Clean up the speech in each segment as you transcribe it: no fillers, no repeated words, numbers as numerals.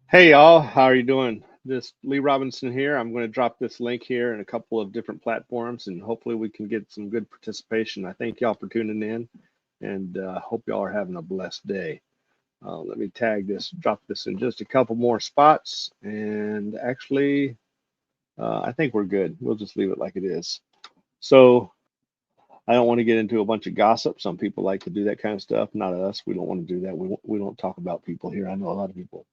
Hey y'all, how are you doing? This Lee Robinson here. I'm going to drop this link here in a couple of different platforms, and hopefully we can get some good participation. I thank y'all for tuning in, and hope y'all are having a blessed day. Let me tag this, drop this in just a couple more spots, and actually, I think we're good. We'll just leave it like it is. So I don't want to get into a bunch of gossip. Some people like to do that kind of stuff. Not us. We don't want to do that. We don't talk about people here. I know a lot of people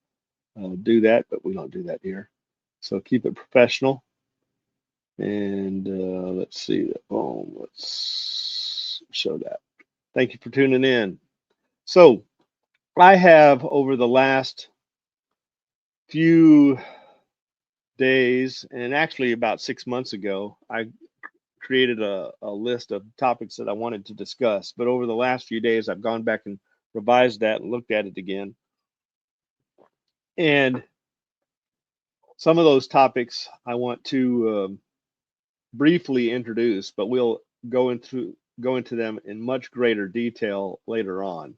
do that, but we don't do that here. So keep it professional. And let's see that. Boom. Let's show that. Thank you for tuning in. So I have over the last few days, and actually about 6 months ago, I created a list of topics that I wanted to discuss. But over the last few days, I've gone back and revised that and looked at it again. And some of those topics I want to briefly introduce, but we'll go into them in much greater detail later on.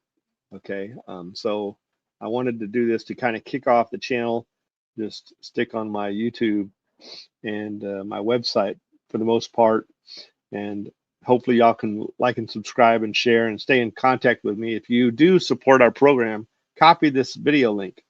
Okay, so I wanted to do this to kind of kick off the channel, just stick on my YouTube and my website for the most part, and hopefully y'all can like and subscribe and share and stay in contact with me. If you do support our program, copy this video link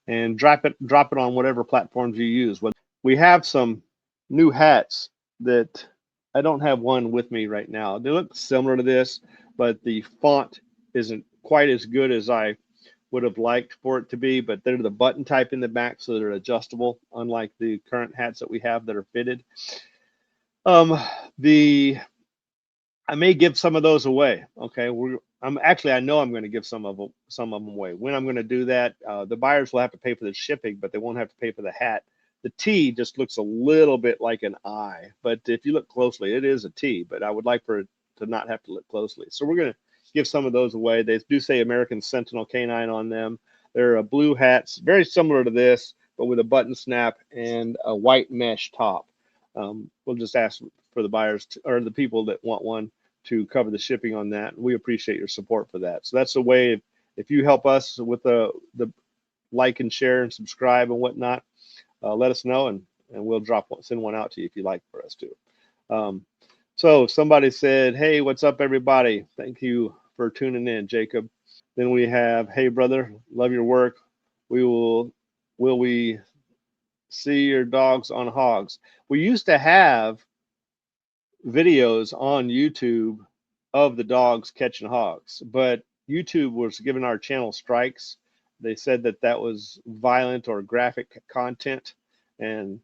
and drop it on whatever platforms you use. We have some new hats that I don't have one with me right now. They look similar to this, but the font isn't quite as good as I would have liked for it to be, but they're the button type in the back, so they're adjustable, unlike the current hats that we have that are fitted. Um, the I may give some of those away. Okay, I know I'm going to give some of them away. When I'm going to do that, the buyers will have to pay for the shipping, but they won't have to pay for the hat. The T just looks a little bit like an I, but if you look closely, it is a T. But I would like for it to not have to look closely. So we're going to give some of those away. They do say American Sentinel Canine on them. They're blue hats, very similar to this, but with a button snap and a white mesh top. We'll just ask for the buyers or the people that want one to cover the shipping on that. We appreciate your support for that. So that's the way. If you help us with the like and share and subscribe and whatnot, let us know and we'll send one out to you if you like for us to. Um, so somebody said, "Hey, what's up, everybody? Thank you for tuning in, Jacob." Then we have, "Hey, brother, love your work. We will we see your dogs on hogs?" We used to have videos on YouTube of the dogs catching hogs, but YouTube was giving our channel strikes. They said that that was violent or graphic content, and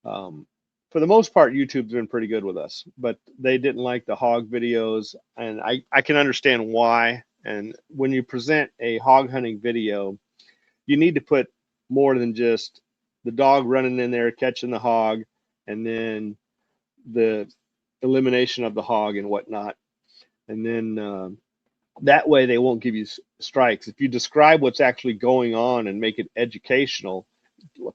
for the most part, YouTube's been pretty good with us, but they didn't like the hog videos, and I can understand why. And when you present a hog hunting video, you need to put more than just the dog running in there catching the hog, and then the elimination of the hog and whatnot. And then that way they won't give you strikes. If you describe what's actually going on and make it educational,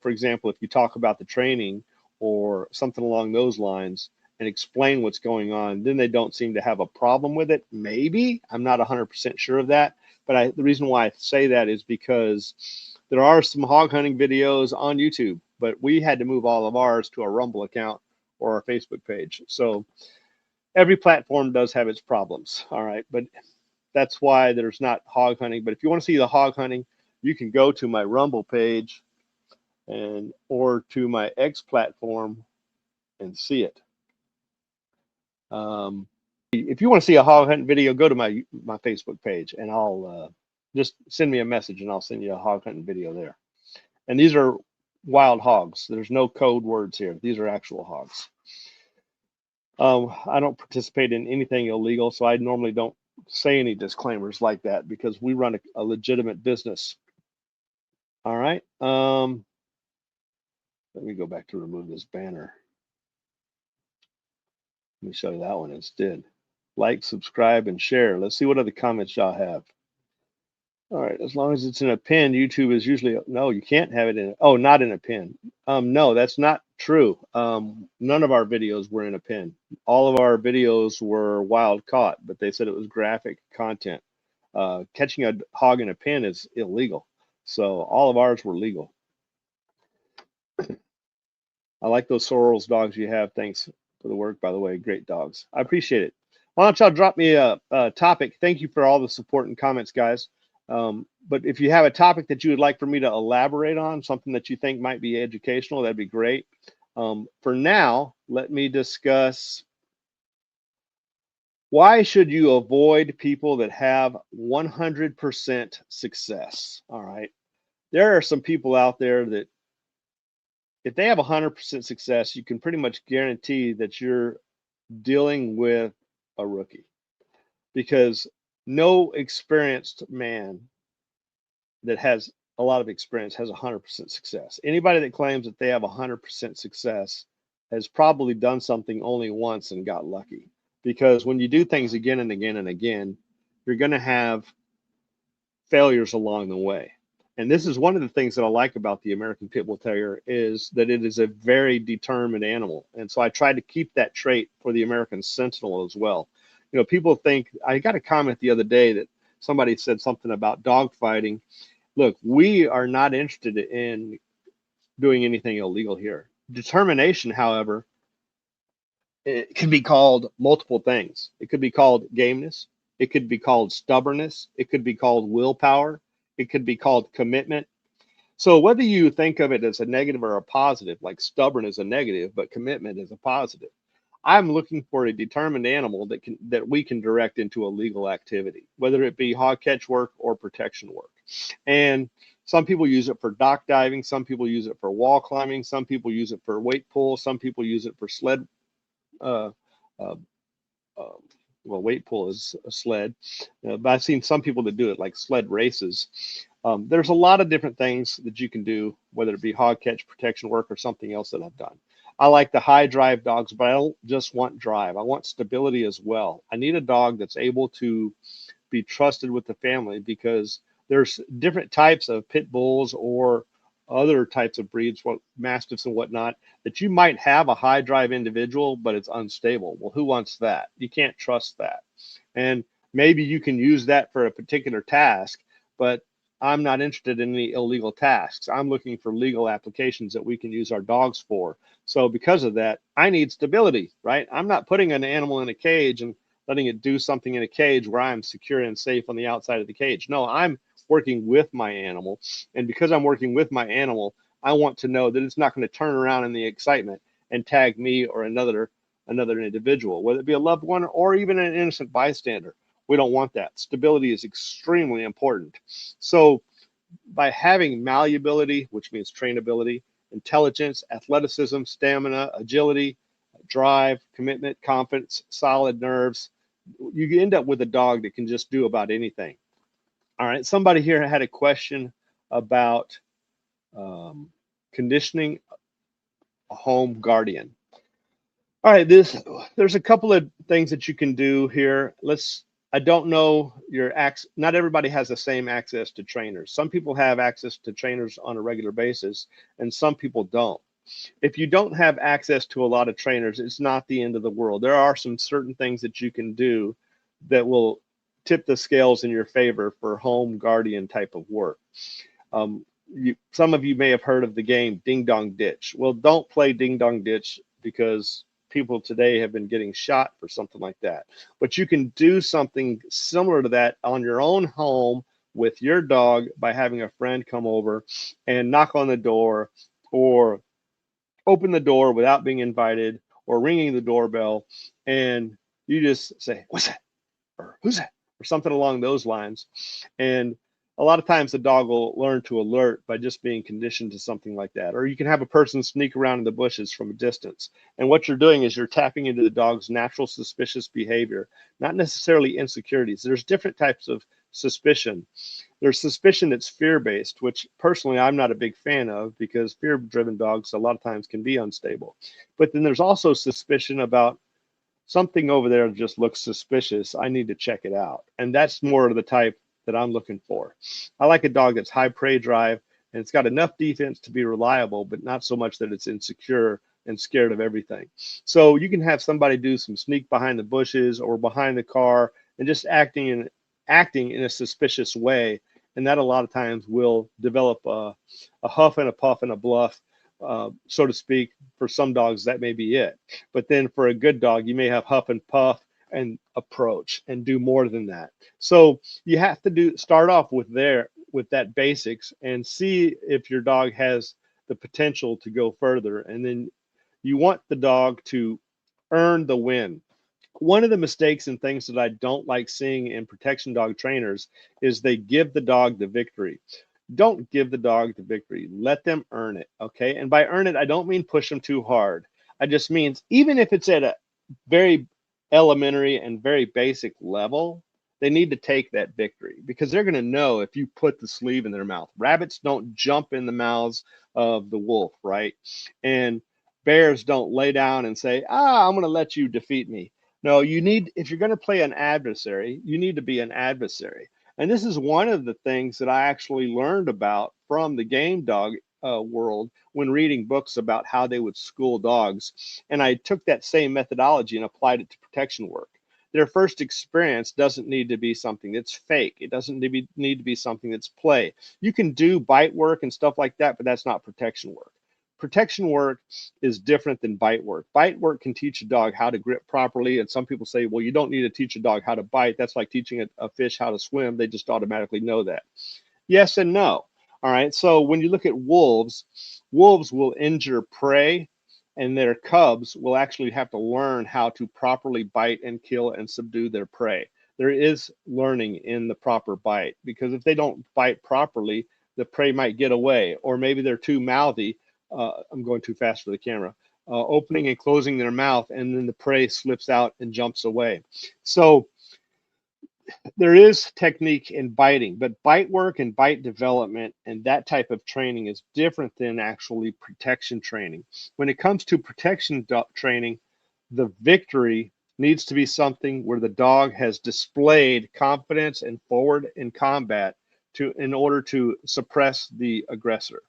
for example, if you talk about the training or something along those lines and explain what's going on, then they don't seem to have a problem with it. Maybe. I'm not 100% sure of that. But the reason why I say that is because there are some hog hunting videos on YouTube, but we had to move all of ours to a Rumble account or our Facebook page. So every platform does have its problems. All right. But that's why there's not hog hunting. But if you want to see the hog hunting, you can go to my Rumble page and or to my X platform and see it. If you want to see a hog hunting video, go to my Facebook page and I'll just send me a message and I'll send you a hog hunting video there. And these are wild hogs. There's no code words here. These are actual hogs. I don't participate in anything illegal, so I normally don't say any disclaimers like that because we run a legitimate business. All right. Let me go back to remove this banner. Let me show you that one instead. Like, subscribe, and share. Let's see what other comments y'all have. All right, as long as it's in a pin, YouTube is usually, no, you can't have it in, oh, not in a pin. No, that's not true. None of our videos were in a pin. All of our videos were wild caught, but they said it was graphic content. Catching a hog in a pin is illegal. So all of ours were legal. I like those Sorrels dogs you have. Thanks for the work, by the way. Great dogs. I appreciate it. Why don't y'all drop me a topic? Thank you for all the support and comments, guys. But if you have a topic that you would like for me to elaborate on, something that you think might be educational, that'd be great. For now, let me discuss why should you avoid people that have 100% success? All right. There are some people out there that if they have 100% success, you can pretty much guarantee that you're dealing with a rookie because no experienced man that has a lot of experience has 100% success. Anybody that claims that they have 100% success has probably done something only once and got lucky. Because when you do things again and again and again, you're going to have failures along the way. And this is one of the things that I like about the American Pit Bull Terrier is that it is a very determined animal. And so I try to keep that trait for the American Sentinel as well. You know, people think, I got a comment the other day that somebody said something about dog fighting. Look, we are not interested in doing anything illegal here. Determination, however, it can be called multiple things. It could be called gameness. It could be called stubbornness. It could be called willpower. It could be called commitment. So whether you think of it as a negative or a positive, like stubborn is a negative, but commitment is a positive. I'm looking for a determined animal that we can direct into a legal activity, whether it be hog catch work or protection work. And some people use it for dock diving, some people use it for wall climbing, some people use it for weight pull, some people use it for sled uh, uh, uh, well, weight pull is a sled, but I've seen some people that do it like sled races. There's a lot of different things that you can do, whether it be hog catch, protection work, or something else that I've done. I like the high drive dogs, but I don't just want drive. I want stability as well. I need a dog that's able to be trusted with the family because there's different types of pit bulls or other types of breeds, what mastiffs and whatnot, that you might have a high drive individual, but it's unstable. Well, who wants that? You can't trust that. And maybe you can use that for a particular task, but I'm not interested in any illegal tasks. I'm looking for legal applications that we can use our dogs for. So because of that, I need stability, right? I'm not putting an animal in a cage and letting it do something in a cage where I'm secure and safe on the outside of the cage. No, I'm working with my animal. And because I'm working with my animal, I want to know that it's not going to turn around in the excitement and tag me or another individual, whether it be a loved one or even an innocent bystander. We don't want that. Stability is extremely important. So by having malleability, which means trainability, intelligence, athleticism, stamina, agility, drive, commitment, confidence, solid nerves, you end up with a dog that can just do about anything. All right, somebody here had a question about conditioning a home guardian. All right, there's a couple of things that you can do here. I don't know not everybody has the same access to trainers. Some people have access to trainers on a regular basis, and some people don't. If you don't have access to a lot of trainers, it's not the end of the world. There are some certain things that you can do that will tip the scales in your favor for home guardian type of work. Some of you may have heard of the game Ding Dong Ditch. Well, don't play Ding Dong Ditch because people today have been getting shot for something like that. But you can do something similar to that on your own home with your dog by having a friend come over and knock on the door or open the door without being invited or ringing the doorbell, and you just say, "What's that?" or "Who's that?" or something along those lines. And a lot of times the dog will learn to alert by just being conditioned to something like that. Or you can have a person sneak around in the bushes from a distance. And what you're doing is you're tapping into the dog's natural suspicious behavior, not necessarily insecurities. There's different types of suspicion. There's suspicion that's fear-based, which personally I'm not a big fan of because fear-driven dogs a lot of times can be unstable. But then there's also suspicion about something over there just looks suspicious. I need to check it out. And that's more of the type that I'm looking for. I like a dog that's high prey drive and it's got enough defense to be reliable, but not so much that it's insecure and scared of everything. So you can have somebody do some sneak behind the bushes or behind the car and just acting in a suspicious way. And that a lot of times will develop a huff and a puff and a bluff so to speak. For some dogs, that may be it. But then for a good dog, you may have huff and puff and approach and do more than that. So you have to start off with that basics and see if your dog has the potential to go further. And then you want the dog to earn the win. One of the mistakes and things that I don't like seeing in protection dog trainers is they give the dog the victory. Don't give the dog the victory. Let them earn it. Okay. And by earn it, I don't mean push them too hard. I just means even if it's at a very elementary and very basic level, they need to take that victory because they're going to know if you put the sleeve in their mouth. Rabbits don't jump in the mouths of the wolf, right? And bears don't lay down and say, I'm going to let you defeat me. No, if you're going to play an adversary, you need to be an adversary. And this is one of the things that I actually learned about from the game dog world when reading books about how they would school dogs. And I took that same methodology and applied it to protection work. Their first experience doesn't need to be something that's fake. It doesn't need to be something that's play. You can do bite work and stuff like that, but that's not protection work. Protection work is different than bite work. Bite work can teach a dog how to grip properly. And some people say, well, you don't need to teach a dog how to bite. That's like teaching a fish how to swim. They just automatically know that. Yes and no. All right. So when you look at wolves, wolves will injure prey and their cubs will actually have to learn how to properly bite and kill and subdue their prey. There is learning in the proper bite because if they don't bite properly, the prey might get away, or maybe they're too mouthy. I'm going too fast for the camera. Opening and closing their mouth, and then the prey slips out and jumps away. So there is technique in biting, but bite work and bite development and that type of training is different than actually protection training. When it comes to protection training, the victory needs to be something where the dog has displayed confidence and forward in combat in order to suppress the aggressor.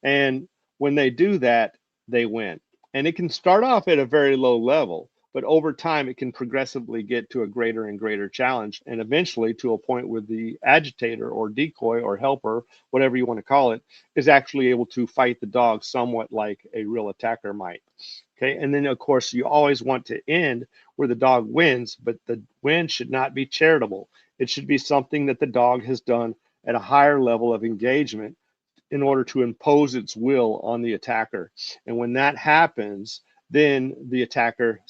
And when they do that, they win. And it can start off at a very low level, but over time it can progressively get to a greater and greater challenge and eventually to a point where the agitator or decoy or helper, whatever you want to call it, is actually able to fight the dog somewhat like a real attacker might. Okay, and then of course you always want to end where the dog wins, but the win should not be charitable. It should be something that the dog has done at a higher level of engagement in order to impose its will on the attacker. And when that happens, then the attacker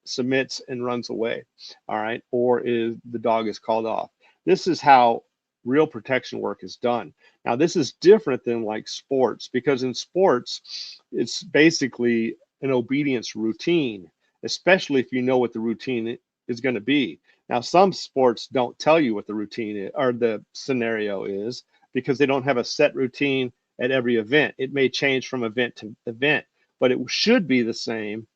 submits and runs away, all right, or the dog is called off. This is how real protection work is done. Now, this is different than like sports because in sports, it's basically an obedience routine, especially if you know what the routine is going to be. Now, some sports don't tell you what the routine is, or the scenario is, because they don't have a set routine at every event. It may change from event to event, but it should be the same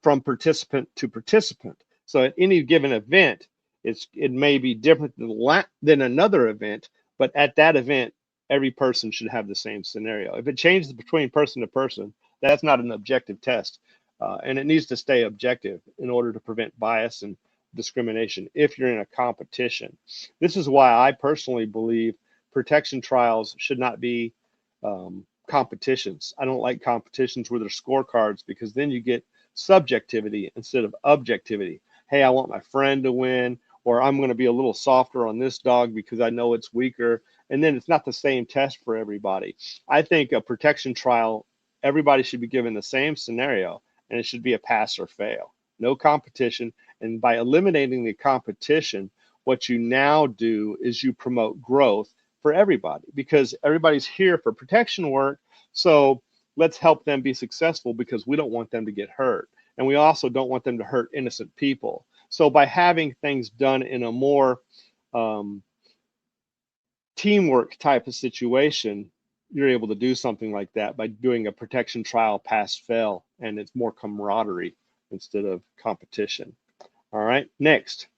from participant to participant. So at any given event, it may be different than another event, but at that event, every person should have the same scenario. If it changes between person to person, that's not an objective test. And it needs to stay objective in order to prevent bias and discrimination if you're in a competition. This is why I personally believe protection trials should not be competitions. I don't like competitions where there's scorecards because then you get subjectivity instead of objectivity. Hey, I want my friend to win, or I'm going to be a little softer on this dog because I know it's weaker. And then it's not the same test for everybody. I think a protection trial, everybody should be given the same scenario and it should be a pass or fail. No competition. And by eliminating the competition, what you now do is you promote growth for everybody because everybody's here for protection work. So let's help them be successful because we don't want them to get hurt. And we also don't want them to hurt innocent people. So by having things done in a more teamwork type of situation, you're able to do something like that by doing a protection trial pass fail, and it's more camaraderie instead of competition. All right, next.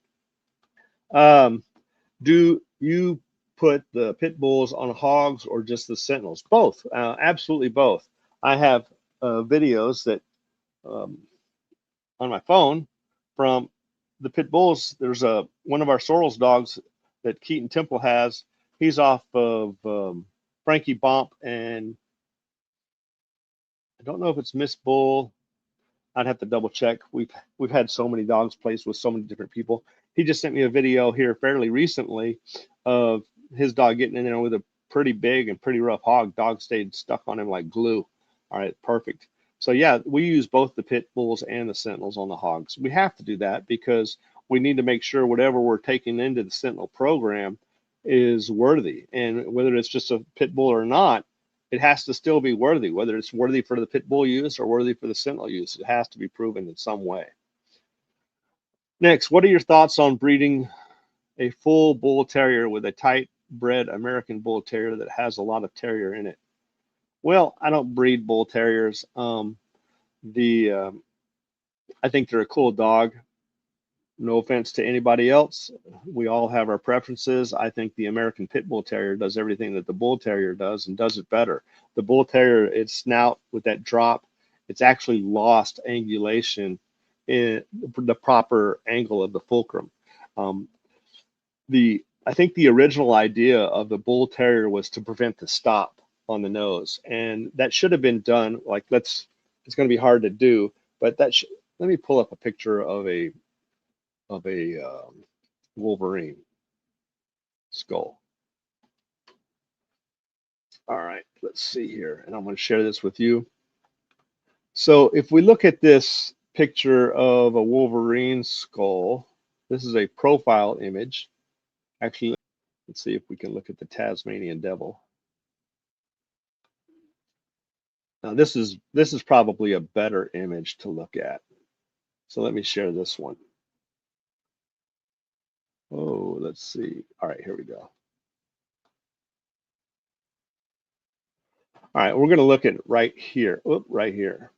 Do you put the pit bulls on hogs or just the sentinels? Both, absolutely both. I have videos that on my phone from the pit bulls. There's one of our Sorrells dogs that Keaton Temple has. He's off of Frankie Bomp and don't know if it's Miss Bull. I'd have to double check. We've had so many dogs placed with so many different people. He just sent me a video here fairly recently of his dog getting in there with a pretty big and pretty rough hog. Dog stayed stuck on him like glue. All right, perfect. So yeah, we use both the pit bulls and the sentinels on the hogs. We have to do that because we need to make sure whatever we're taking into the sentinel program is worthy. And whether it's just a pit bull or not, it has to still be worthy, whether it's worthy for the pit bull use or worthy for the sentinel use. It has to be proven in some way. Next, what are your thoughts on breeding a full bull terrier with a tight bred American bull terrier that has a lot of terrier in it? Well, I don't breed bull terriers. I think they're a cool dog. No offense to anybody else. We all have our preferences. I think the American Pit Bull Terrier does everything that the Bull Terrier does and does it better. The Bull Terrier, its snout with that drop, it's actually lost angulation in the proper angle of the fulcrum. I think the original idea of the Bull Terrier was to prevent the stop on the nose, and that should have been done. Like, it's going to be hard to do, but let me pull up a picture of a Wolverine skull. All right, let's see here, and I'm going to share this with you. So if we look at this picture of a Wolverine skull, this is a profile image. Actually, let's see if we can look at the Tasmanian Devil. Now this is probably a better image to look at. So let me share this one. Oh, let's see. All right, here we go. All right, we're going to look at right here. Oop, right here.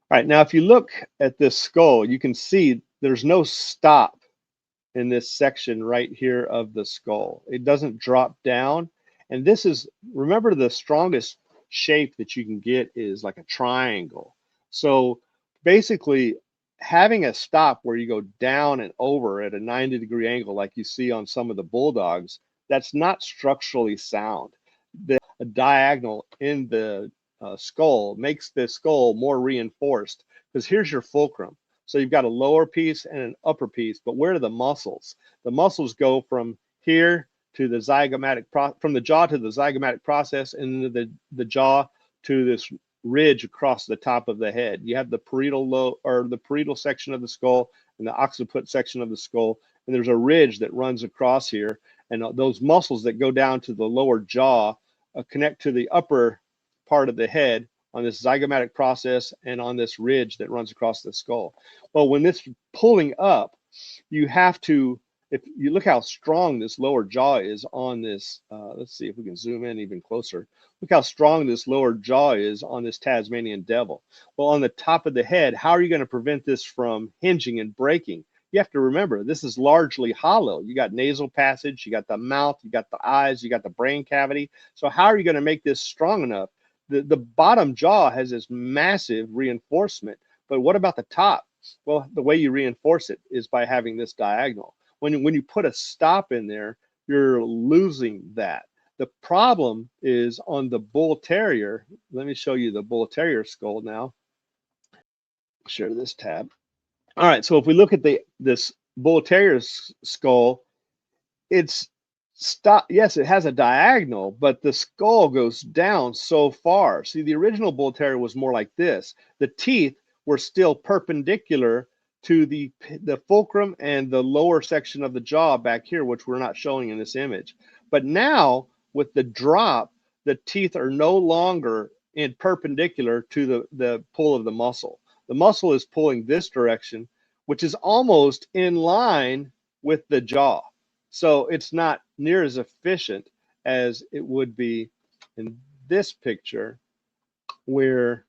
All right, now if you look at this skull, you can see there's no stop in this section right here of the skull. It doesn't drop down. And this is, remember, the strongest shape that you can get is like a triangle. So basically, having a stop where you go down and over at a 90-degree angle like you see on some of the bulldogs, that's not structurally sound. A diagonal in the skull makes the skull more reinforced, because here's your fulcrum. So you've got a lower piece and an upper piece, but where are the muscles? The muscles go from here to the zygomatic, from the jaw to the zygomatic process, and the jaw to this ridge across the top of the head. You have the parietal section of the skull and the occiput section of the skull, and there's a ridge that runs across here, and those muscles that go down to the lower jaw connect to the upper part of the head on this zygomatic process and on this ridge that runs across the skull. Well, when this pulling up, you have to, if you look how strong this lower jaw is on this, let's see if we can zoom in even closer. Look how strong this lower jaw is on this Tasmanian Devil. Well, on the top of the head, how are you going to prevent this from hinging and breaking? You have to remember, this is largely hollow. You got nasal passage, you got the mouth, you got the eyes, you got the brain cavity. So how are you going to make this strong enough? The bottom jaw has this massive reinforcement, but what about the top? Well, the way you reinforce it is by having this diagonal. When you put a stop in there, you're losing that. The problem is on the Bull Terrier. Let me show you the Bull Terrier skull now. Share this tab. All right, so if we look at this Bull Terrier skull, it's yes, it has a diagonal, but the skull goes down so far. See, the original Bull Terrier was more like this. The teeth were still perpendicular to the fulcrum and the lower section of the jaw back here, which we're not showing in this image. But now with the drop, the teeth are no longer in perpendicular to the pull of the muscle. The muscle is pulling this direction, which is almost in line with the jaw. So it's not near as efficient as it would be in this picture, where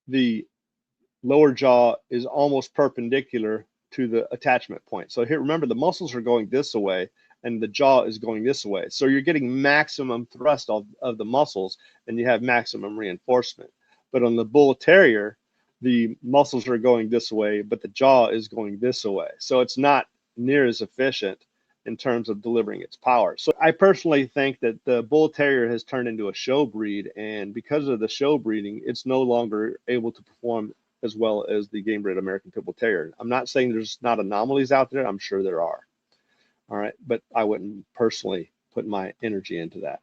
the lower jaw is almost perpendicular to the attachment point. So here, remember, the muscles are going this way and the jaw is going this way. So you're getting maximum thrust of the muscles and you have maximum reinforcement. But on the Bull Terrier, the muscles are going this way, but the jaw is going this way. So it's not near as efficient in terms of delivering its power. So I personally think that the Bull Terrier has turned into a show breed, and because of the show breeding, it's no longer able to perform as well as the game bred American Pit Bull Terrier. I'm not saying there's not anomalies out there. I'm sure there are. All right, but I wouldn't personally put my energy into that.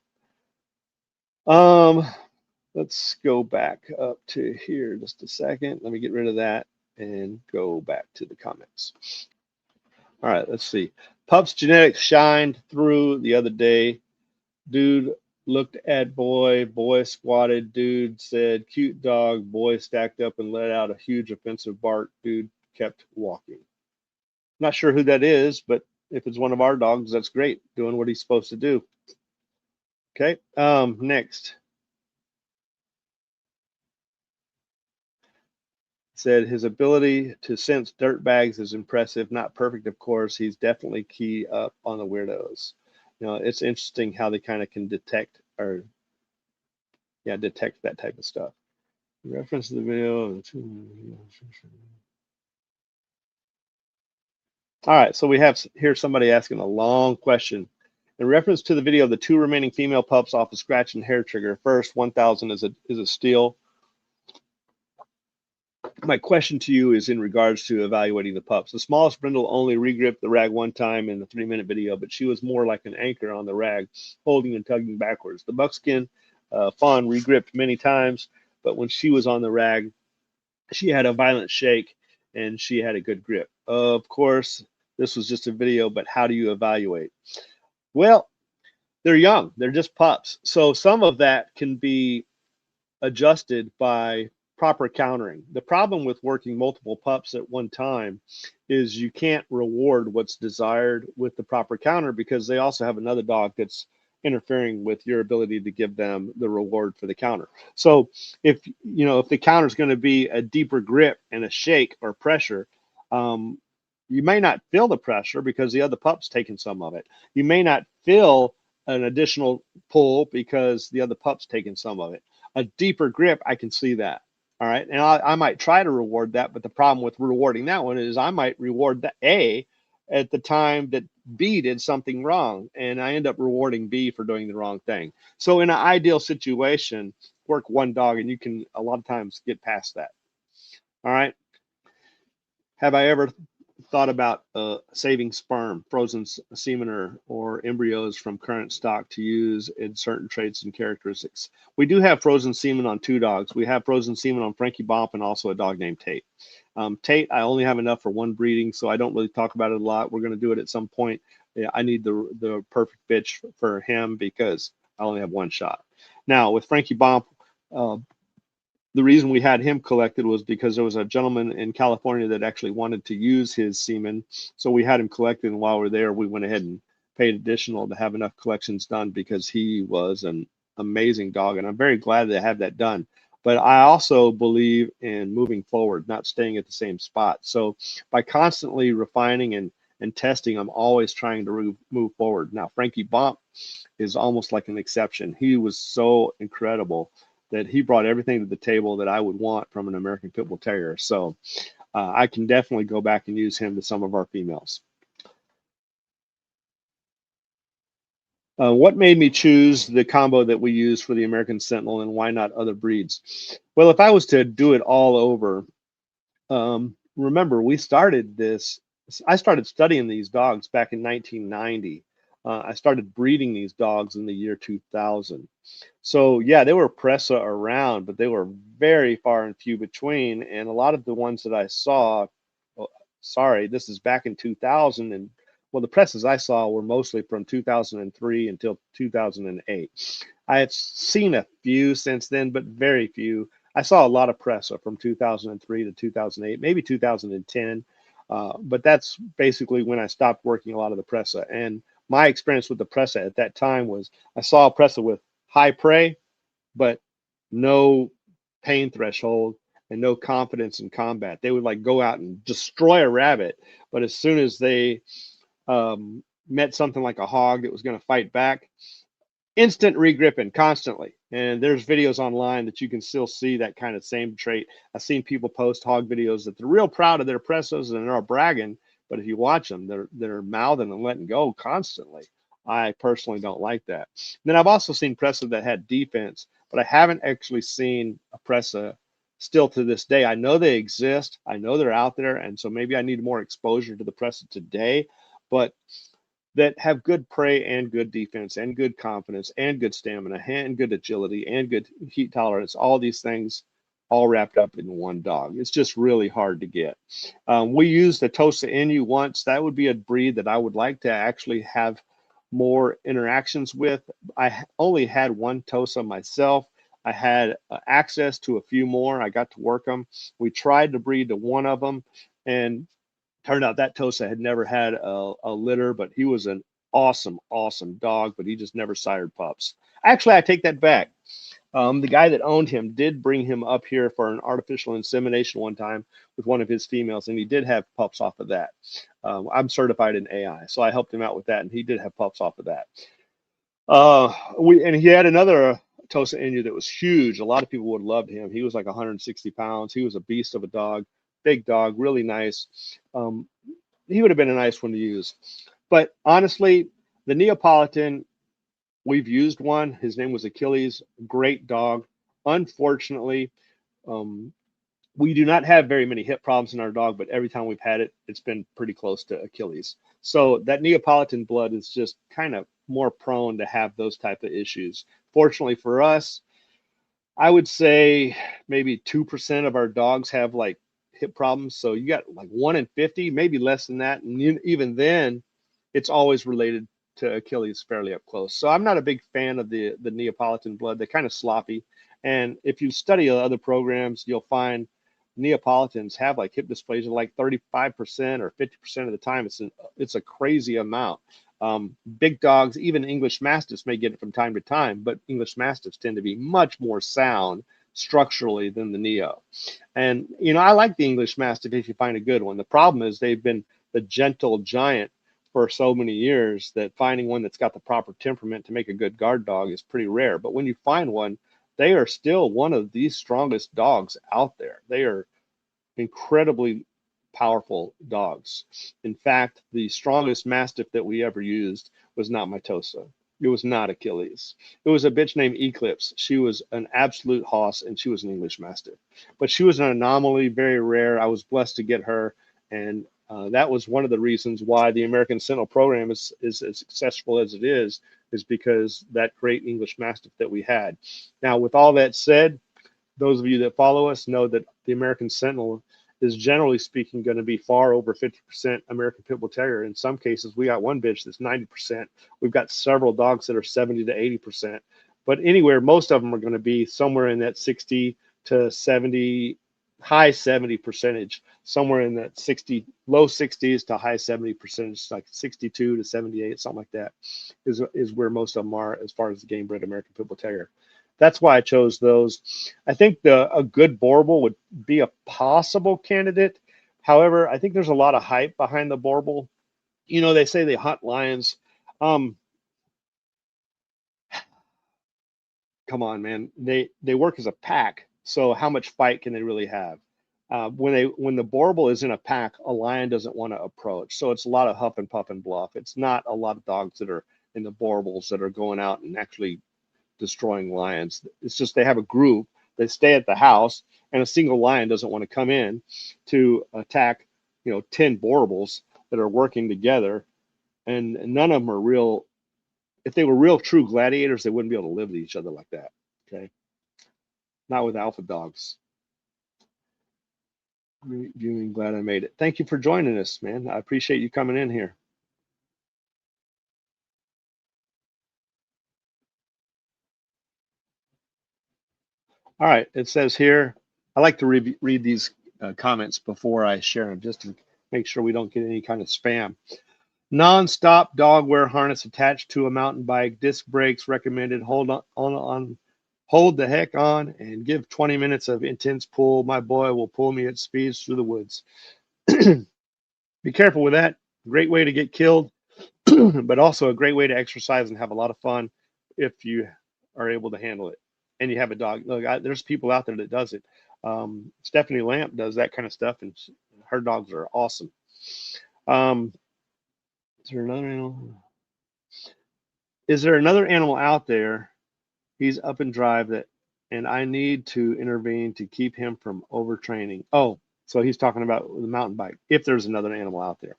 Let's go back up to here just a second. Let me get rid of that and go back to the comments. All right, let's see. Pups genetics shined through the other day. Dude looked at boy, boy squatted, dude said, cute dog, boy stacked up and let out a huge offensive bark. Dude kept walking. Not sure who that is, but if it's one of our dogs, that's great, doing what he's supposed to do. Okay, next. Said his ability to sense dirt bags is impressive. Not perfect, of course. He's definitely key up on the weirdos. You know, it's interesting how they kind of can detect or detect that type of stuff. Reference to the video. All right, so we have here somebody asking a long question. In reference to the video of the 2 remaining female pups off a scratch and hair trigger, first 1,000 is a steal. My question to you is in regards to evaluating the pups. The smallest brindle only regripped the rag one time in the 3-minute video, but she was more like an anchor on the rag, holding and tugging backwards. The buckskin fawn regripped many times, but when she was on the rag, she had a violent shake and she had a good grip. Of course, this was just a video, but how do you evaluate? Well, they're young. They're just pups. So some of that can be adjusted by proper countering. The problem with working multiple pups at one time is you can't reward what's desired with the proper counter because they also have another dog that's interfering with your ability to give them the reward for the counter. So if the counter is going to be a deeper grip and a shake or pressure, you may not feel the pressure because the other pup's taking some of it. You may not feel an additional pull because the other pup's taking some of it. A deeper grip, I can see that. All right. And I might try to reward that, but the problem with rewarding that one is I might reward the A at the time that B did something wrong, and I end up rewarding B for doing the wrong thing. So in an ideal situation, work one dog and you can a lot of times get past that. All right. Have I ever thought about saving sperm, frozen semen, or embryos from current stock to use in certain traits and characteristics? We do have frozen semen on 2 dogs. We have frozen semen on Frankie Bomp and also a dog named Tate. Tate, I only have enough for 1 breeding, so I don't really talk about it a lot. We're going to do it at some point. Yeah, I need the perfect bitch for him because I only have 1 shot. Now, with Frankie Bomp, the reason we had him collected was because there was a gentleman in California that actually wanted to use his semen. So we had him collected, and while we're there, we went ahead and paid additional to have enough collections done because he was an amazing dog, and I'm very glad to have that done. But I also believe in moving forward, not staying at the same spot. So by constantly refining and testing, I'm always trying to move forward. Now, Frankie Bomp is almost like an exception. He was so incredible that he brought everything to the table that I would want from an American Pit Bull Terrier. So I can definitely go back and use him to some of our females. What made me choose the combo that we use for the American Sentinel, and why not other breeds? Well, if I was to do it all over, remember we started this. I started studying these dogs back in 1990. I started breeding these dogs in the year 2000. So yeah, they were pressa around, but they were very far and few between. And a lot of the ones that I saw, well, sorry, this is back in 2000, and well, the presses I saw were mostly from 2003 until 2008. I have seen a few since then, but very few. I saw a lot of pressa from 2003 to 2008, maybe 2010. But that's basically when I stopped working a lot of the pressa. And my experience with the pressa at that time was I saw a pressa with high prey, but no pain threshold and no confidence in combat. They would like go out and destroy a rabbit, but as soon as they met something like a hog that was going to fight back, instant regripping constantly. And there's videos online that you can still see that kind of same trait. I've seen people post hog videos that they're real proud of their pressos and they're all bragging, But if you watch them, they're mouthing and letting go constantly. I personally don't like that. Then I've also seen Pressa that had defense, but I haven't actually seen a Pressa still to this day. I know they exist. I know they're out there, and so maybe I need more exposure to the Pressa today. But that have good prey and good defense and good confidence and good stamina and good agility and good heat tolerance, all these things all wrapped up in one dog. It's just really hard to get. We used the Tosa Inu once. That would be a breed that I would like to actually have more interactions with. I only had one Tosa myself. I had access to a few more. I got to work them. We tried to breed to one of them, and turned out that Tosa had never had a litter, but he was an awesome, awesome dog, but he just never sired pups. Actually, I take that back. The guy that owned him did bring him up here for an artificial insemination one time with one of his females, and he did have pups off of that. I'm certified in AI, so I helped him out with that, and he did have pups off of that. And he had another Tosa Inu that was huge. A lot of people would have loved him. He was like 160 pounds. He was a beast of a dog, big dog, really nice. Um, he would have been a nice one to use. But honestly, the Neapolitan, we've used one. His name was Achilles. Great dog. Unfortunately, um, we do not have very many hip problems in our dog, but every time we've had it, it's been pretty close to Achilles. So that Neapolitan blood is just kind of more prone to have those type of issues. Fortunately for us, I would say maybe 2% of our dogs have like hip problems. So you got like 1 in 50, maybe less than that. And even then, it's always related to Achilles fairly up close. So I'm not a big fan of the Neapolitan blood. They're kind of sloppy. And if you study other programs, you'll find Neapolitans have like hip dysplasia like 35% or 50% of the time. It's a crazy amount. Big dogs, even English Mastiffs may get it from time to time, but English Mastiffs tend to be much more sound structurally than the Neo. And, I like the English Mastiff if you find a good one. The problem is they've been the gentle giant for so many years that finding one that's got the proper temperament to make a good guard dog is pretty rare. But when you find one, they are still one of the strongest dogs out there. They are incredibly powerful dogs. In fact, the strongest Mastiff that we ever used was not my Tosa. It was not Achilles. It was a bitch named Eclipse. She was an absolute hoss, and she was an English Mastiff. But she was an anomaly, very rare. I was blessed to get her, and that was one of the reasons why the American Sentinel program is as successful as it is because that great English Mastiff that we had. Now, with all that said, those of you that follow us know that the American Sentinel is generally speaking going to be far over 50% American Pit Bull Terrier. In some cases, we got one bitch that's 90%. We've got several dogs that are 70 to 80%. But anywhere, most of them are going to be somewhere in that 60 to 70, high 70 percentage, somewhere in that 60, low 60s to high 70 percentage, like 62 to 78, something like that, is where most of them are as far as the game bred American Pit Bull Terrier. That's why I chose those. I think a good Borbal would be a possible candidate. However, I think there's a lot of hype behind the Borbal. They say they hunt lions. Come on, man. They work as a pack. So how much fight can they really have? When the Borbal is in a pack, a lion doesn't want to approach. So it's a lot of huff and puff and bluff. It's not a lot of dogs that are in the Borbals that are going out and actually destroying lions. It's just they have a group. They stay at the house, and a single lion doesn't want to come in to attack, 10 Borbals that are working together. And none of them are real. If they were real true gladiators, they wouldn't be able to live with each other like that. Okay. Not with alpha dogs. Viewing, glad I made it. Thank you for joining us, man. I appreciate you coming in here. All right. It says here, I like to read these comments before I share them just to make sure we don't get any kind of spam. Non-stop dog wear harness attached to a mountain bike, disc brakes recommended. Hold on, hold the heck on, and give 20 minutes of intense pull. My boy will pull me at speeds through the woods. Be careful with that. Great way to get killed, but also a great way to exercise and have a lot of fun if you are able to handle it and you have a dog. Look, there's people out there that does it. Stephanie Lamp does that kind of stuff, and her dogs are awesome. Um, is there another animal? Is there another animal out there? He's up and drive that, and I need to intervene to keep him from overtraining. Oh, so he's talking about the mountain bike. If there's another animal out there,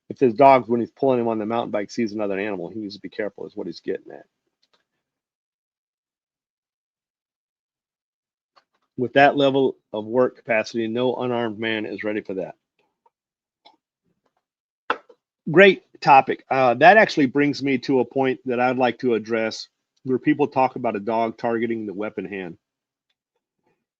if his dog, when he's pulling him on the mountain bike, sees another animal, he needs to be careful. Is what he's getting at. With that level of work capacity, no unarmed man is ready for that. Great topic. That actually brings me to a point that I'd like to address where people talk about a dog targeting the weapon hand.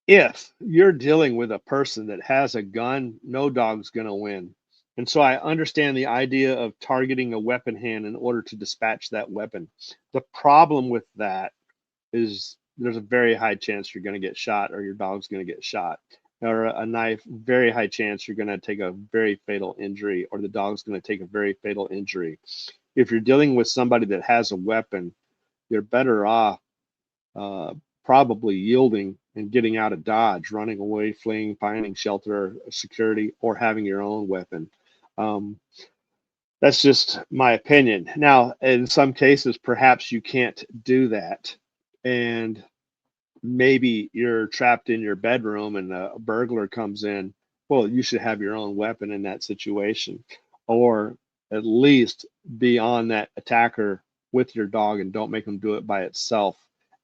If you're dealing with a person that has a gun, no dog's going to win. And so I understand the idea of targeting a weapon hand in order to dispatch that weapon. The problem with that is there's a very high chance you're going to get shot or your dog's going to get shot. Or a knife, very high chance you're going to take a very fatal injury or the dog's going to take a very fatal injury. If you're dealing with somebody that has a weapon, you're better off uh, probably yielding and getting out of Dodge, running away, fleeing, finding shelter, security, or having your own weapon. Um, that's just my opinion. Now, in some cases, perhaps you can't do that. And maybe you're trapped in your bedroom and a burglar comes in. Well, you should have your own weapon in that situation, or at least be on that attacker with your dog and don't make them do it by itself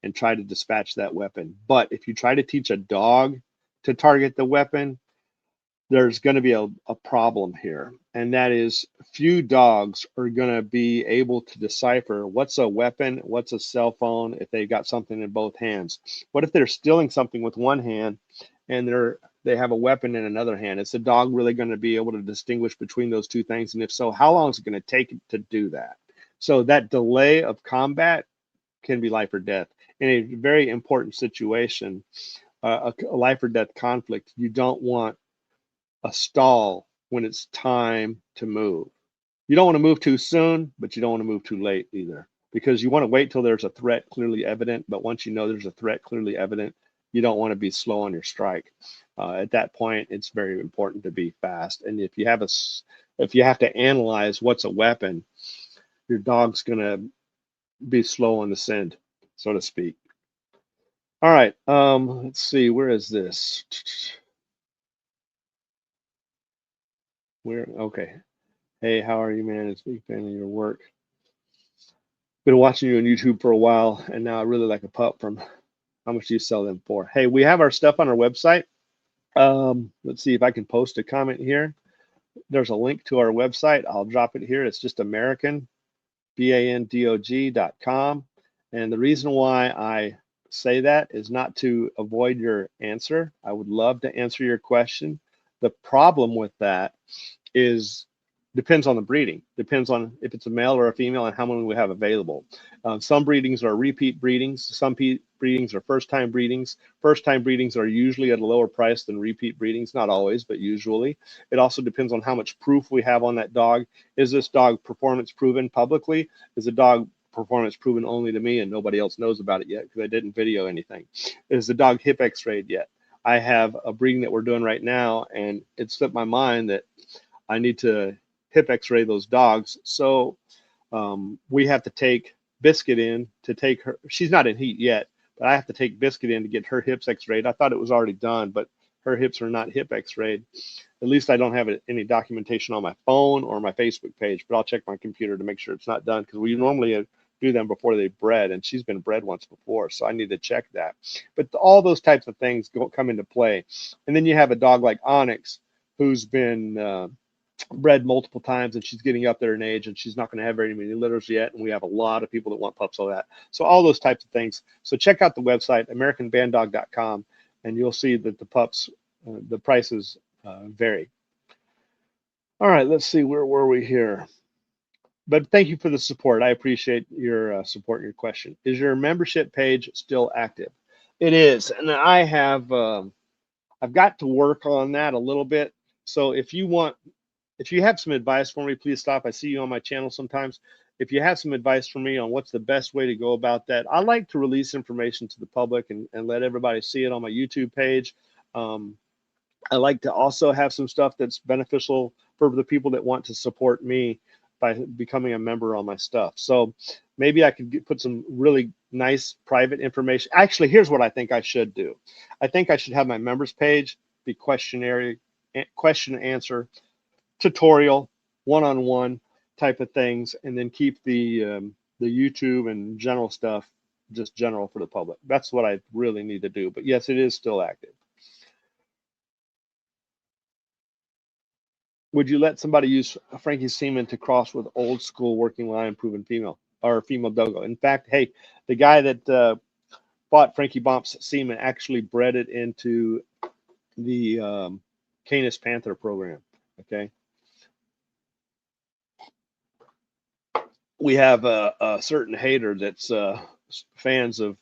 and try to dispatch that weapon. But if you try to teach a dog to target the weapon, there's going to be a problem here, and that is few dogs are going to be able to decipher what's a weapon, what's a cell phone if they've got something in both hands. What if they're stealing something with one hand and they have a weapon in another hand? Is the dog really going to be able to distinguish between those two things? And if so, how long is it going to take to do that? So that delay of combat can be life or death. In a very important situation, a life or death conflict, you don't want a stall when it's time to move. You don't want to move too soon, but you don't want to move too late either, because you want to wait till there's a threat clearly evident. But once you know there's a threat clearly evident, you don't want to be slow on your strike. At that point, it's very important to be fast. And if you have to analyze what's a weapon, your dog's going to be slow on the scent, so to speak. All right. Let's see. Where is this? Where? Okay. Hey, how are you, man? It's a big fan of your work. Been watching you on YouTube for a while, and now I really like a pup. From how much do you sell them for? Hey, we have our stuff on our website. Let's see if I can post a comment here. There's a link to our website. I'll drop it here. It's just AmericanBandog.com. And the reason why I say that is not to avoid your answer. I would love to answer your question. The problem with that is depends on the breeding, depends on if it's a male or a female and how many we have available. Some breedings are repeat breedings, some breedings are first-time breedings. First-time breedings are usually at a lower price than repeat breedings, not always, but usually. It also depends on how much proof we have on that dog. Is this dog performance proven publicly? Is the dog performance proven only to me and nobody else knows about it yet because I didn't video anything? Is the dog hip x-rayed yet? I have a breeding that we're doing right now, and it slipped my mind that I need to hip x-ray those dogs. So we have to take Biscuit in to take her. She's not in heat yet, but I have to take Biscuit in to get her hips x-rayed. I thought it was already done, but her hips are not hip x-rayed. At least I don't have any documentation on my phone or my Facebook page, but I'll check my computer to make sure it's not done, because we normally do them before they bred, and she's been bred once before, so I need to check that. But all those types of things come into play. And then you have a dog like Onyx, who's been bred multiple times, and she's getting up there in age, and she's not going to have very many litters yet, and we have a lot of people that want pups like that. So all those types of things. So check out the website, AmericanBandog.com, and you'll see that the pups, the prices vary. All right, let's see, where were we here? But thank you for the support. I appreciate your support and your question. Is your membership page still active? It is, and I have I've got to work on that a little bit. So if you have some advice for me, please stop. I see you on my channel sometimes. If you have some advice for me on what's the best way to go about that, I like to release information to the public and let everybody see it on my YouTube page. I like to also have some stuff that's beneficial for the people that want to support me by becoming a member on my stuff. So maybe I could put some really nice private information. Actually, here's what I think I should do. I think I should have my members page be questionnaire, question and answer, tutorial, one-on-one type of things, and then keep the YouTube and general stuff just general for the public. That's what I really need to do. But yes, it is still active. Would you let somebody use Frankie's semen to cross with old school working lion proven female or female dogo? In fact, hey, the guy that bought Frankie Bomp's semen actually bred it into the Canis Panther program. Okay. We have a certain hater that's fans of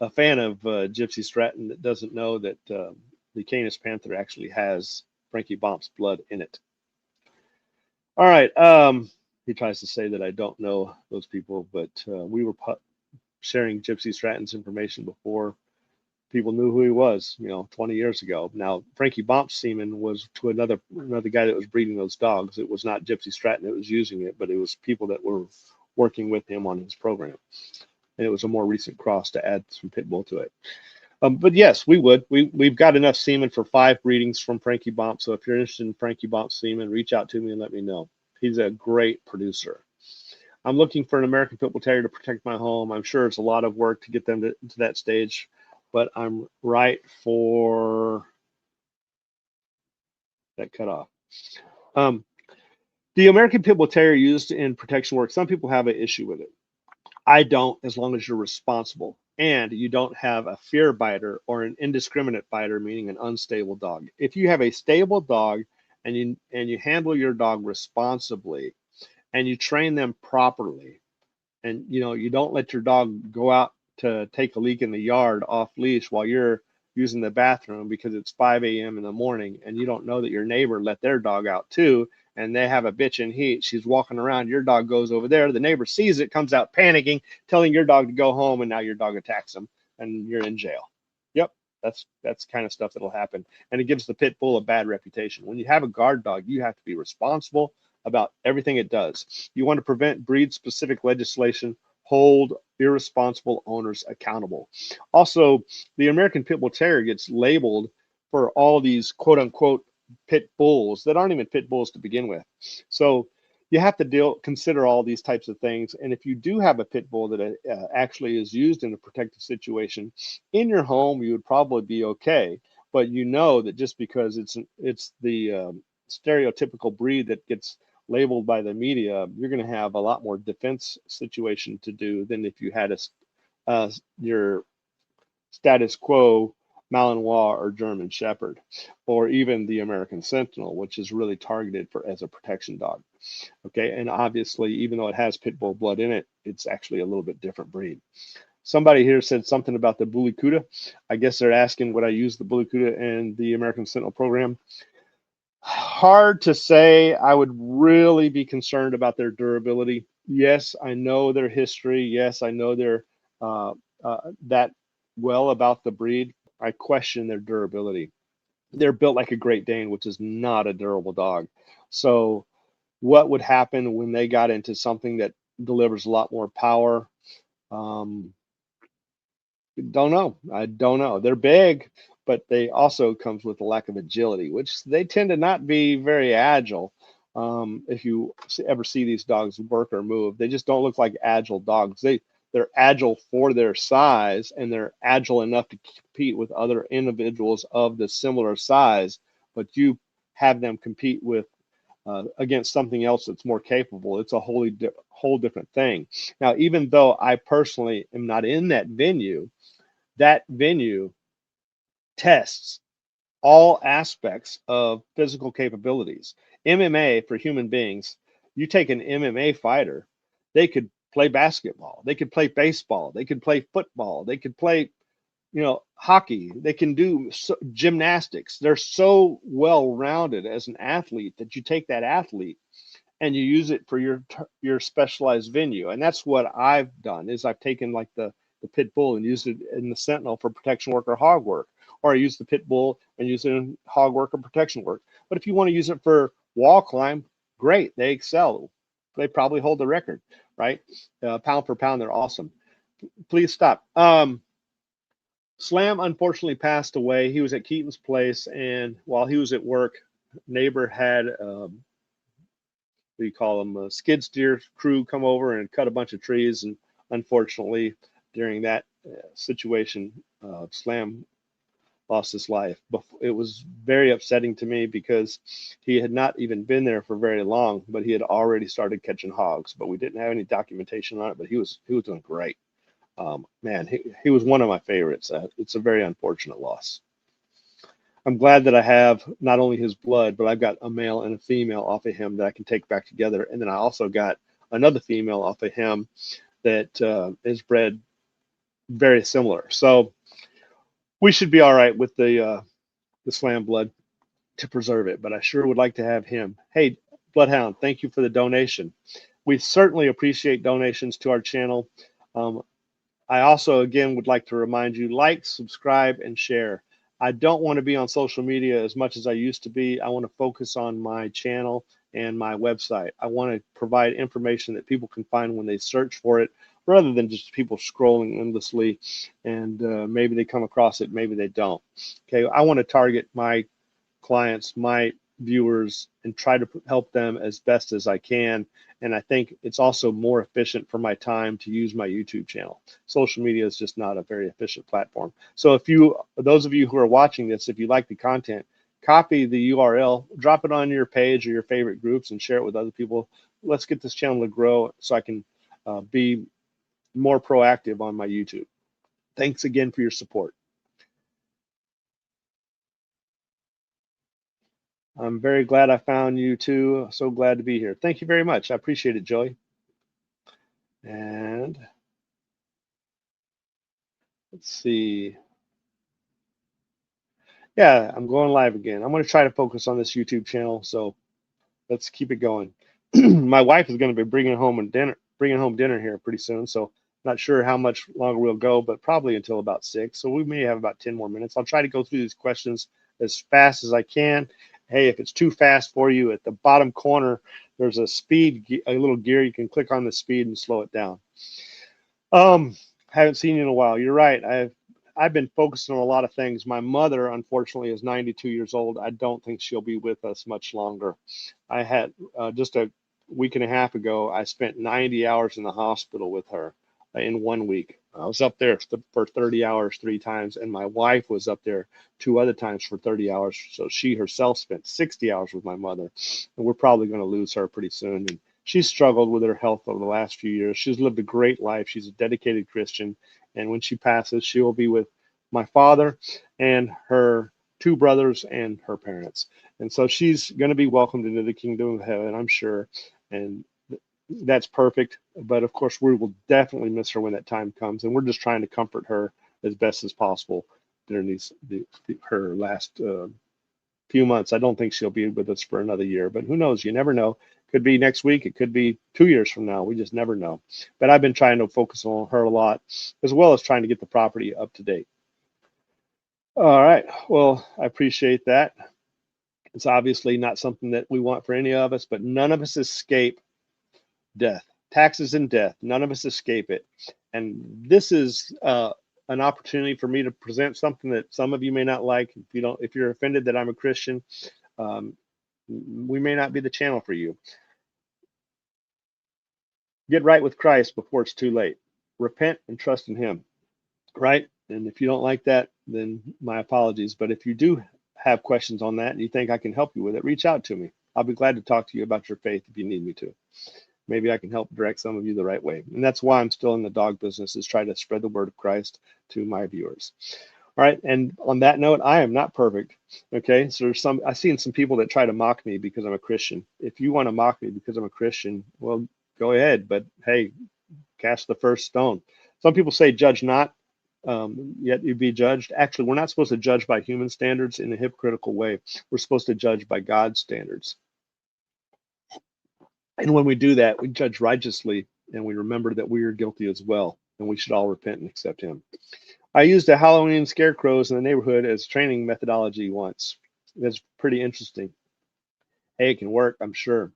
a fan of Gypsy Stratton that doesn't know that the Canis Panther actually has Frankie Bomp's blood in it. All right. He tries to say that I don't know those people, but we were sharing Gypsy Stratton's information before people knew who he was, 20 years ago. Now, Frankie Bomp's semen was to another guy that was breeding those dogs. It was not Gypsy Stratton that was using it, but it was people that were working with him on his program. And it was a more recent cross to add some pit bull to it. But yes, we would. We've got enough semen for 5 breedings from Frankie Bomp. So if you're interested in Frankie Bomp's semen, reach out to me and let me know. He's a great producer. I'm looking for an American Pit Bull Terrier to protect my home. I'm sure it's a lot of work to get them to that stage, but I'm right for that cutoff. The American Pit Bull Terrier used in protection work, some people have an issue with it. I don't, as long as you're responsible and you don't have a fear biter or an indiscriminate biter, meaning an unstable dog. If you have a stable dog and you handle your dog responsibly and you train them properly, and you don't let your dog go out to take a leak in the yard off leash while you're using the bathroom because it's 5 a.m. in the morning and you don't know that your neighbor let their dog out too, and they have a bitch in heat. She's walking around, your dog goes over there, the neighbor sees it, comes out panicking, telling your dog to go home, and now your dog attacks him and you're in jail. Yep, that's kind of stuff that'll happen, and it gives the pit bull a bad reputation. When you have a guard dog, you have to be responsible about everything it does. You want to prevent breed specific legislation, hold irresponsible owners accountable. Also, the American Pit Bull Terrier gets labeled for all these quote unquote pit bulls that aren't even pit bulls to begin with. So you have to consider all these types of things. And if you do have a pit bull that actually is used in a protective situation in your home, you would probably be okay. But you know that just because it's the stereotypical breed that gets labeled by the media, you're going to have a lot more defense situation to do than if you had your status quo Malinois or German Shepherd, or even the American Sentinel, which is really targeted as a protection dog. Okay, and obviously, even though it has pit bull blood in it, it's actually a little bit different breed. Somebody here said something about the Bully Cuda. I guess they're asking would I use the Bully Cuda in the American Sentinel program. Hard to say. I would really be concerned about their durability. Yes, I know their history. Yes, I know their that well about the breed. I question their durability. They're built like a Great Dane, which is not a durable dog. So, what would happen when they got into something that delivers a lot more power? Um, don't know. I don't know. They're big, but they also comes with a lack of agility, which they tend to not be very agile. If you ever see these dogs work or move, they just don't look like agile dogs. They're agile for their size, and they're agile enough to compete with other individuals of the similar size. But you have them compete with against something else that's more capable. It's a whole different thing. Now, even though I personally am not in that venue tests all aspects of physical capabilities. MMA for human beings, you take an MMA fighter, they could play basketball, they could play baseball, they could play football, they could play, hockey, they can do gymnastics. They're so well rounded as an athlete that you take that athlete and you use it for your specialized venue. And that's what I've done is I've taken like the pit bull and used it in the Sentinel for protection work or hog work, or I use the pit bull and use it in hog work or protection work. But if you want to use it for wall climb, great. They excel. They probably hold the record, right? Pound for pound, they're awesome. Please stop. Slam unfortunately passed away. He was at Keaton's place, and while he was at work, neighbor had what do you call them, a skid steer crew come over and cut a bunch of trees. And unfortunately, during that situation, Slam lost his life. It was very upsetting to me because he had not even been there for very long, but he had already started catching hogs. But we didn't have any documentation on it. But he was doing great. Man, he was one of my favorites. It's a very unfortunate loss. I'm glad that I have not only his blood, but I've got a male and a female off of him that I can take back together. And then I also got another female off of him that is bred very similar. So we should be all right with the Slam blood to preserve it. But I sure would like to have him. Hey, Bloodhound, thank you for the donation. We certainly appreciate donations to our channel. I also, again, would like to remind you, like, subscribe, and share. I don't want to be on social media as much as I used to be. I want to focus on my channel and my website. I want to provide information that people can find when they search for it, rather than just people scrolling endlessly and maybe they come across it, maybe they don't. Okay, I want to target my clients, my viewers, and try to help them as best as I can. And I think it's also more efficient for my time to use my YouTube channel. Social media is just not a very efficient platform. So if those of you who are watching this, if you like the content, copy the URL, drop it on your page or your favorite groups and share it with other people. Let's get this channel to grow so I can be more proactive on my YouTube. Thanks again for your support. I'm very glad I found you too. So glad to be here. Thank you very much. I appreciate it, Joey. And let's see. Yeah, I'm going live again. I'm going to try to focus on this YouTube channel. So let's keep it going. My wife is going to be bringing home dinner here pretty soon. So not sure how much longer we'll go, but probably until about 6. So we may have about 10 more minutes. I'll try to go through these questions as fast as I can. Hey, if it's too fast for you, at the bottom corner, there's a little gear. You can click on the speed and slow it down. Haven't seen you in a while. You're right. I've been focusing on a lot of things. My mother, unfortunately, is 92 years old. I don't think she'll be with us much longer. I had just a week and a half ago, I spent 90 hours in the hospital with her in 1 week. I was up there for 30 hours 3 times, and my wife was up there 2 other times for 30 hours. So she herself spent 60 hours with my mother, and we're probably going to lose her pretty soon. And she's struggled with her health over the last few years. She's lived a great life. She's a dedicated Christian. And when she passes, she will be with my father and her 2 brothers and her parents. And so she's going to be welcomed into the kingdom of heaven, I'm sure. And that's perfect. But of course, we will definitely miss her when that time comes. And we're just trying to comfort her as best as possible during her last few months. I don't think she'll be with us for another year, but who knows? You never know. Could be next week. It could be 2 years from now. We just never know. But I've been trying to focus on her a lot, as well as trying to get the property up to date. All right. Well, I appreciate that. It's obviously not something that we want for any of us, but none of us escape death. Taxes and death. None of us escape it. And this is an opportunity for me to present something that some of you may not like. If you're offended that I'm a Christian, we may not be the channel for you. Get right with Christ before it's too late. Repent and trust in Him, right? And if you don't like that, then my apologies. But if you do have questions on that and you think I can help you with it, reach out to me. I'll be glad to talk to you about your faith if you need me to. Maybe I can help direct some of you the right way. And that's why I'm still in the dog business, is try to spread the word of Christ to my viewers. All right. And on that note, I am not perfect. Okay. So I've seen some people that try to mock me because I'm a Christian. If you want to mock me because I'm a Christian, well, go ahead. But hey, cast the first stone. Some people say, judge not, yet you be judged. Actually, we're not supposed to judge by human standards in a hypocritical way. We're supposed to judge by God's standards. And when we do that, we judge righteously, and we remember that we are guilty as well, and we should all repent and accept Him. I used the Halloween scarecrows in the neighborhood as training methodology once. That's pretty interesting. Hey, it can work, I'm sure.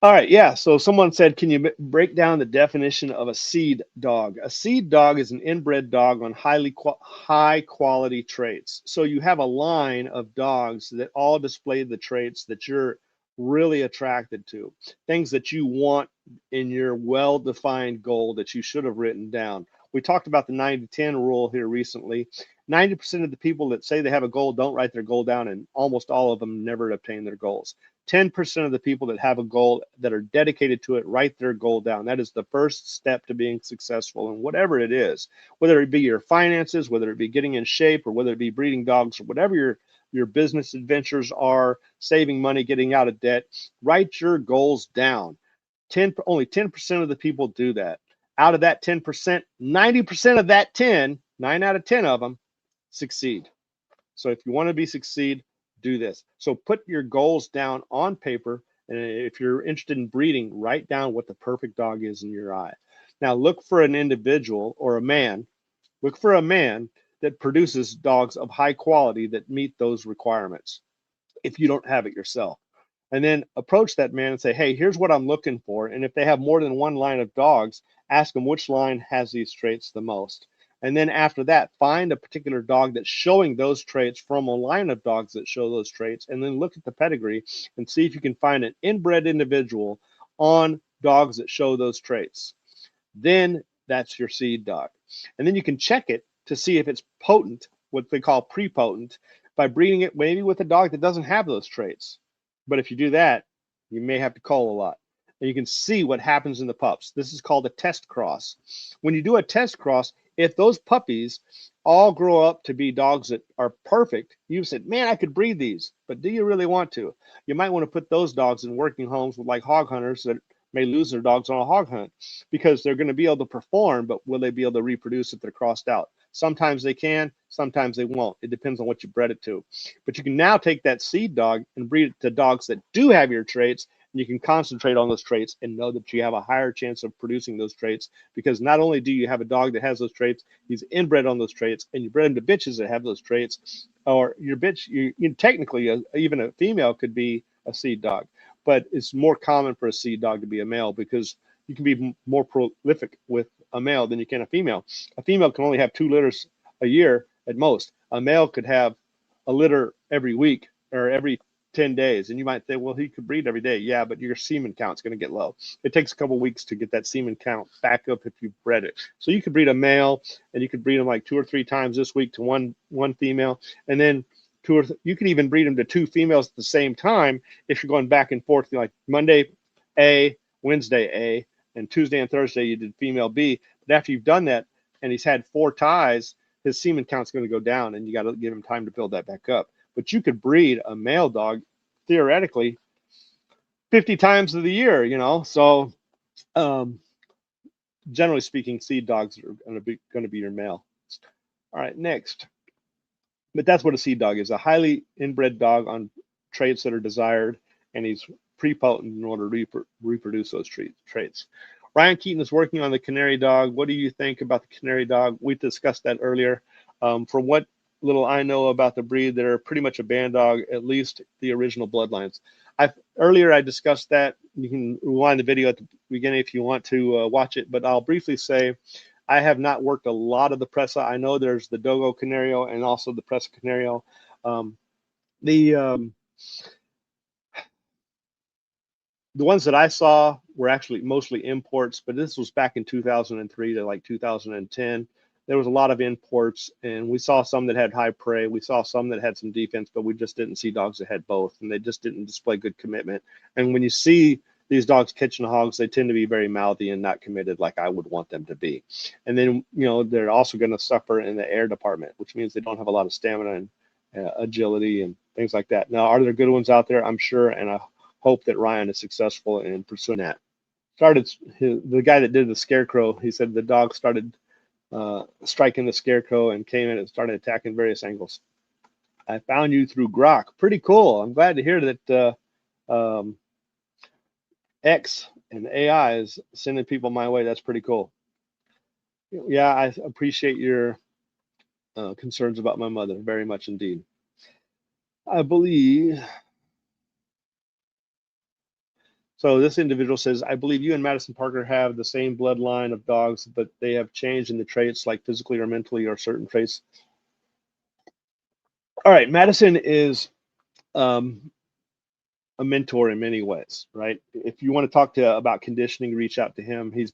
All right, yeah. So someone said, can you break down the definition of a seed dog? A seed dog is an inbred dog on high quality traits. So you have a line of dogs that all display the traits that you're really attracted to, things that you want in your well-defined goal that you should have written down. We talked about the 90-10 rule here recently. 90% of the people that say they have a goal don't write their goal down, and almost all of them never obtain their goals. 10% of the people that have a goal that are dedicated to it write their goal down. That is the first step to being successful in whatever it is, whether it be your finances, whether it be getting in shape, or whether it be breeding dogs, or whatever your business adventures are, saving money, getting out of debt. Write your goals down. Only 10% of the people do that. Out of that 10%, 90% of that 10, 9 out of 10 of them succeed. So if you want to succeed, do this. So put your goals down on paper. And if you're interested in breeding, write down what the perfect dog is in your eye. Now look for an individual or a man. Look for a man that produces dogs of high quality that meet those requirements if you don't have it yourself. And then approach that man and say, hey, here's what I'm looking for. And if they have more than one line of dogs, ask them which line has these traits the most. And then after that, find a particular dog that's showing those traits from a line of dogs that show those traits. And then look at the pedigree and see if you can find an inbred individual on dogs that show those traits. Then that's your seed dog. And then you can check it to see if it's potent, what they call prepotent, by breeding it maybe with a dog that doesn't have those traits. But if you do that, you may have to cull a lot. And you can see what happens in the pups. This is called a test cross. When you do a test cross, if those puppies all grow up to be dogs that are perfect, you said, man, I could breed these, but do you really want to? You might want to put those dogs in working homes with like hog hunters that may lose their dogs on a hog hunt because they're going to be able to perform, but will they be able to reproduce if they're crossed out? Sometimes they can, sometimes they won't. It depends on what you bred it to. But you can now take that seed dog and breed it to dogs that do have your traits, and you can concentrate on those traits and know that you have a higher chance of producing those traits, because not only do you have a dog that has those traits, he's inbred on those traits, and you bred him to bitches that have those traits, or your bitch, technically, even a female could be a seed dog, but it's more common for a seed dog to be a male because you can be more prolific with a male than you can a female. A female can only have 2 litters a year at most. A male could have a litter every week or every 10 days. And you might say, well, he could breed every day. Yeah, but your semen count's going to get low. It takes a couple weeks to get that semen count back up if you bred it. So you could breed a male, and you could breed them like 2 or 3 times this week to one female, and then you could even breed them to 2 females at the same time if you're going back and forth, like Monday A, Wednesday A, and Tuesday and Thursday you did female B. But after you've done that and he's had 4 ties, his semen count's going to go down, and you got to give him time to build that back up. But you could breed a male dog theoretically 50 times of the year, So generally speaking, seed dogs are going to be your male. All right, next. But that's what a seed dog is, a highly inbred dog on traits that are desired, and he's prepotent in order to reproduce those traits. Ryan Keaton is working on the canary dog. What do you think about the canary dog? We discussed that earlier. From what little I know about the breed, they're pretty much a band dog, at least the original bloodlines. Earlier I discussed that. You can rewind the video at the beginning if you want to watch it, but I'll briefly say I have not worked a lot of the Presa. I know there's the Dogo Canario and also the Presa Canario. The ones that I saw were actually mostly imports, but this was back in 2003 to like 2010. There was a lot of imports, and we saw some that had high prey. We saw some that had some defense, but we just didn't see dogs that had both, and they just didn't display good commitment. And when you see these dogs catching hogs, they tend to be very mouthy and not committed like I would want them to be. And then, they're also going to suffer in the air department, which means they don't have a lot of stamina and agility and things like that. Now, are there good ones out there? I'm sure, and I hope that Ryan is successful in pursuing that. The guy that did the scarecrow, he said the dog started striking the scarecrow and came in and started attacking various angles. I found you through Grok. Pretty cool. I'm glad to hear that X and AI is sending people my way. That's pretty cool. Yeah, I appreciate your concerns about my mother very much indeed. I believe so. This individual says, I believe you and Madison Parker have the same bloodline of dogs, but they have changed in the traits, like physically or mentally, or certain traits. All right, Madison is um, a mentor in many ways, right? If you want to talk to about conditioning, reach out to him. He's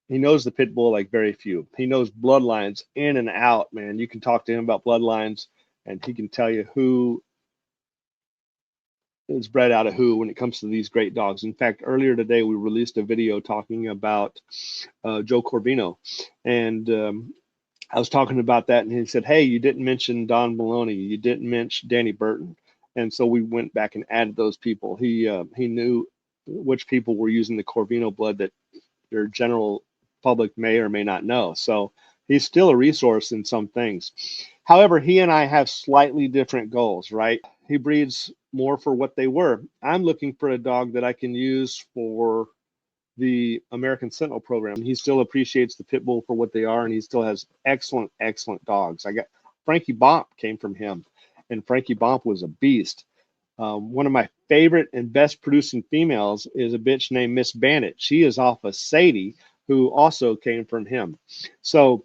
he knows the pit bull like very few. He knows bloodlines in and out, man. You can talk to him about bloodlines, and he can tell you who is bred out of who when it comes to these great dogs. In fact, earlier today we released a video talking about Joe Corvino, and I was talking about that, and he said, "Hey, you didn't mention Don Maloney. You didn't mention Danny Burton." And so we went back and added those people. He knew which people were using the Corvino blood that your general public may or may not know. So he's still a resource in some things. However, he and I have slightly different goals, right? He breeds more for what they were. I'm looking for a dog that I can use for the American Sentinel program. He still appreciates the pit bull for what they are, and he still has excellent, excellent dogs. I got Frankie Bomp came from him, and Frankie Bomp was a beast. One of my favorite and best producing females is a bitch named Miss Bandit. She is off of Sadie, who also came from him. So,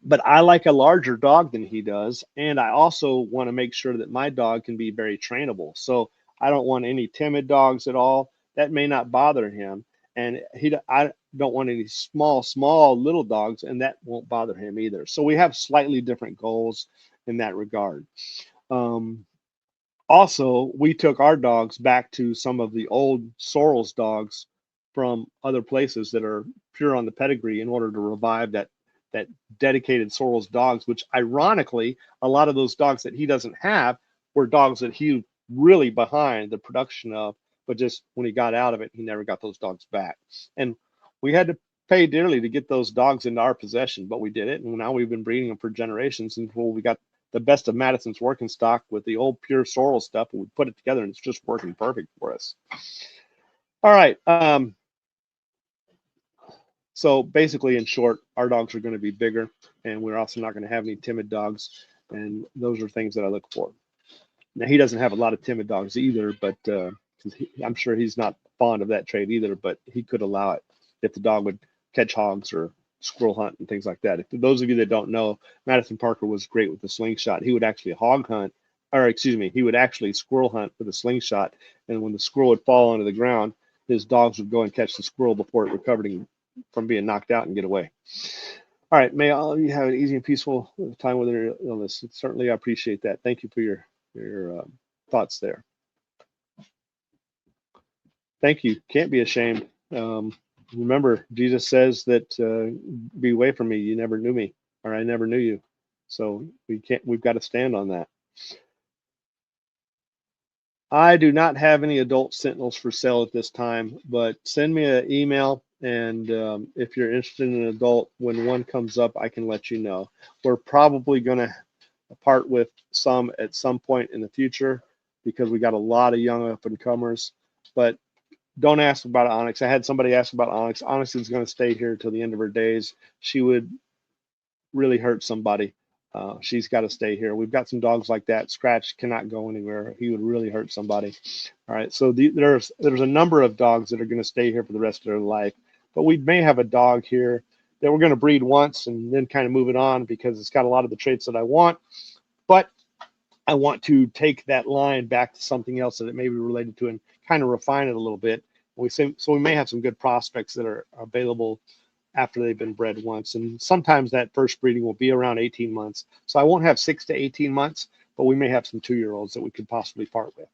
but I like a larger dog than he does, and I also want to make sure that my dog can be very trainable. So I don't want any timid dogs at all. That may not bother him, and I don't want any small little dogs, and that won't bother him either. So we have slightly different goals in that regard. Um, Also, we took our dogs back to some of the old Sorrells dogs from other places that are pure on the pedigree in order to revive that dedicated Sorrells dogs, which ironically, a lot of those dogs that he doesn't have were dogs that he really behind the production of, but just when he got out of it, he never got those dogs back. And we had to pay dearly to get those dogs into our possession, but we did it. And now we've been breeding them for generations until we got the best of Madison's working stock with the old pure sorrel stuff, and we put it together, and it's just working perfect for us. All right. So basically, in short, our dogs are going to be bigger, and we're also not going to have any timid dogs, and those are things that I look for. Now, he doesn't have a lot of timid dogs either, but I'm sure he's not fond of that trait either, but he could allow it if the dog would catch hogs or squirrel hunt and things like that. If those of you that don't know, Madison Parker was great with the slingshot. He would actually hog hunt, or excuse me, he would actually squirrel hunt with a slingshot. And when the squirrel would fall onto the ground, his dogs would go and catch the squirrel before it recovered from being knocked out and get away. All right, may all of you have an easy and peaceful time with your illness. Certainly, I appreciate that. Thank you for your thoughts there. Thank you. Can't be ashamed. Remember, Jesus says that be away from me. You never knew me, or I never knew you. So we can't. We've got to stand on that. I do not have any adult sentinels for sale at this time, but send me an email, and if you're interested in an adult, when one comes up, I can let you know. We're probably going to part with some at some point in the future because we got a lot of young up and comers, but don't ask about Onyx. I had somebody ask about Onyx. Onyx is going to stay here till the end of her days. She would really hurt somebody. She's got to stay here. We've got some dogs like that. Scratch cannot go anywhere. He would really hurt somebody. All right. So there's a number of dogs that are going to stay here for the rest of their life, but we may have a dog here that we're going to breed once and then kind of move it on because it's got a lot of the traits that I want. But I want to take that line back to something else that it may be related to and kind of refine it a little bit. So we may have some good prospects that are available after they've been bred once. And sometimes that first breeding will be around 18 months. So I won't have 6 to 18 months, but we may have some 2-year-olds that we could possibly part with.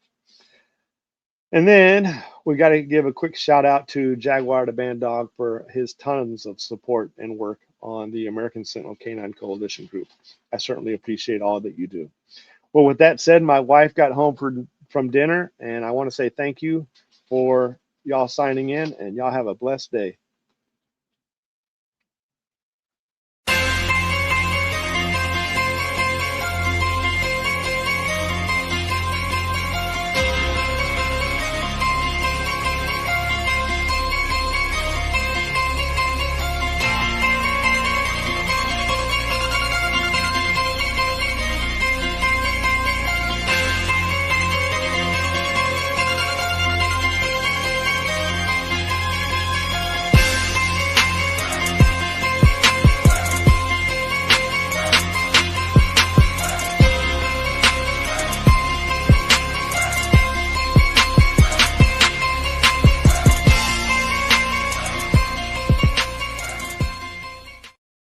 And then we got to give a quick shout out to Jaguar the Band Dog for his tons of support and work on the American Sentinel Canine Coalition group. I certainly appreciate all that you do. Well, with that said, my wife got home from dinner, and I want to say thank you for y'all signing in, and y'all have a blessed day.